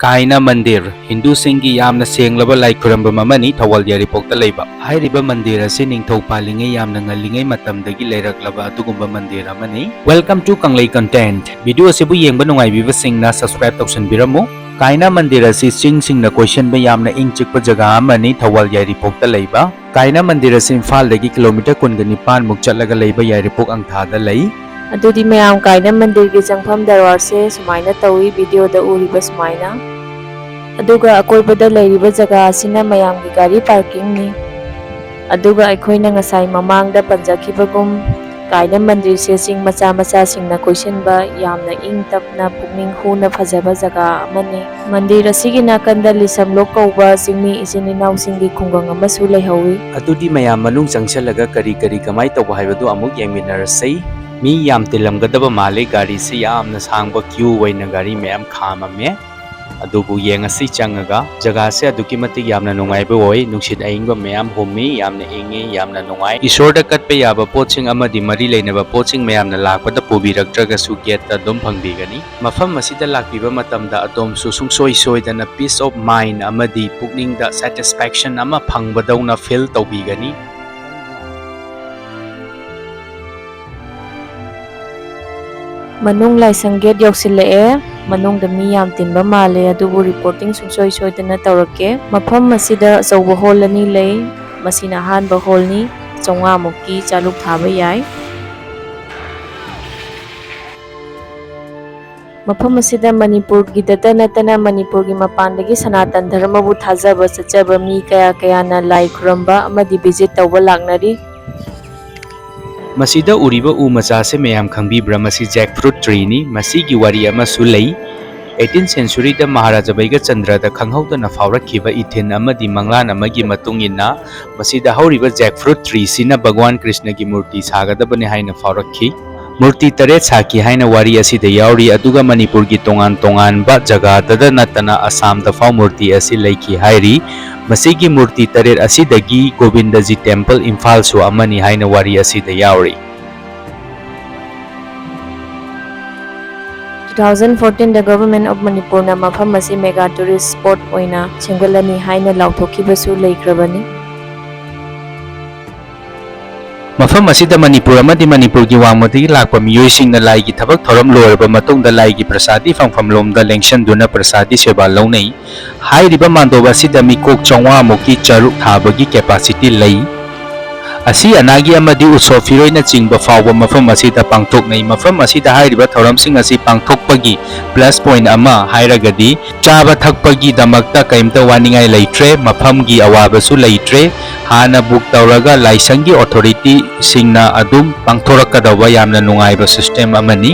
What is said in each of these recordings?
Kaina Mandir Hindu singi yamna senglaba lai khurumbam amani Thawal Yairipok ta leiba. Hairiba mandir asi ningthau palingai yamna ngalingai matamdagi leiraklaba adugumba mandir amani. Welcome to KANGLEI content. Video asibu yengba nungaibiba singna subscribe tausanbiramo. Kaina Mandir asi singna question ba yamna ingchikpa jaga amani Thawal Yairipok ta leiba. Kaina Mandir asi Imphal dagi kilometer 19 muk chatlaga leiba Yairipok angthada lei. Adudi mayam Kaina Mandir-gi changpham darwar se sumaina tawi video da uriba sumaina aduga akoibada leiriba jaga asina mayam gi gari parking ni aduga aikhoina ngasai mamangda panjakibagum Kaina Mandir se sing macha singna question ba yamna ing tapna pukning huna phajaba jaga amani mandir asigi nakanda lisamlok kauba singmi isininaw singi khungang amasu leihawi adudi mayam manung changchalaga kari kamai tawba haibadu amuk yengminarasai mi yam tilamgadaba male gari se yamna sangba queue waina gari mayam khamame adubu yengasi changaga jaga se aduki matik yamna nungaiba oi nungsit aingba mayam hummi yamna ingi yamna nungai isorda katpe yaba poching amadi mari leinaba poching mayamna lakpada pubiraktraga su get ta dum phangbigani mafam asida lakbiba matamda atom su sungsoi soidana peace of mind amadi pukning da satisfaction ama phangbadawna feel tawbigani manung leisang gate yausilae manungda mi yam tinba male adubu reporting sungsoi soidana tawrake mafam asida achauba hall ani lei masina hanba hall ni 500 mukki chaluk thaba yai mafam asida Manipur-gi data natana Manipur-gi mapandagi sanatan dharma bu thajaba chachaba mi kaya na lai khuramba amadi visit tawba laknari Masida uriba macha se mayam khangbibra masi jackfruit tree ni masigi wari ama su lei 18th century da Maharaja Baiga Chandra da khanghauda na faurakhiba ithin amadi manglan amagi matungina masida hauriba jackfruit tree sina Bhagwan Krishna gi murti sagadabane haina faurakhi murti taret saki haina wari asida yauri aduga Manipur gi tongan ba jaga da natana Assam da fau murti asi leiki hairi masigi murti taret asidagi Govindaji temple Imphal su amani haina wari asida yauri 2014 the government of Manipur na mafam asi mega tourist spot oina chengalani haina lauthokibasu leikrabani mafam asida Manipur amadi Manipur-gi wangmadagi lakpa miyoisingna laigi thabak thoram loiraba matungda laigi prasadi fangfamlomda lengsanduna prasadi seba launai hairiba mandoba asida mikok 500 mukki charuk thabagi capacity lei asi anagi amadi usofiroina chingba fawba mafam asida pangthoknai mafam asida hairiba thoramsing asi pangthokpagi plus point ama hairagadi chaba thakpagi damakta kaimta waningai leitre mafamgi awabasu leitre hana book tawraga leisangni authority singna adum pangthorakadawa yamna nungaiba system amani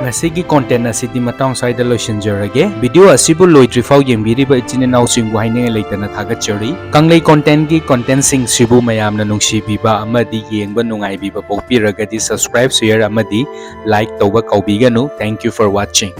Ngasigi content asidi matang saida loisinjarage video asibu loitrifau yembiriba itininaw singbu hainenga leitana thagachari KANGLEI content gi content sing sibu mayamna nungsibiba amadi yengba nungaibiba pokpiragadi subscribe share amadi like tawba kaubiganu thank you for watching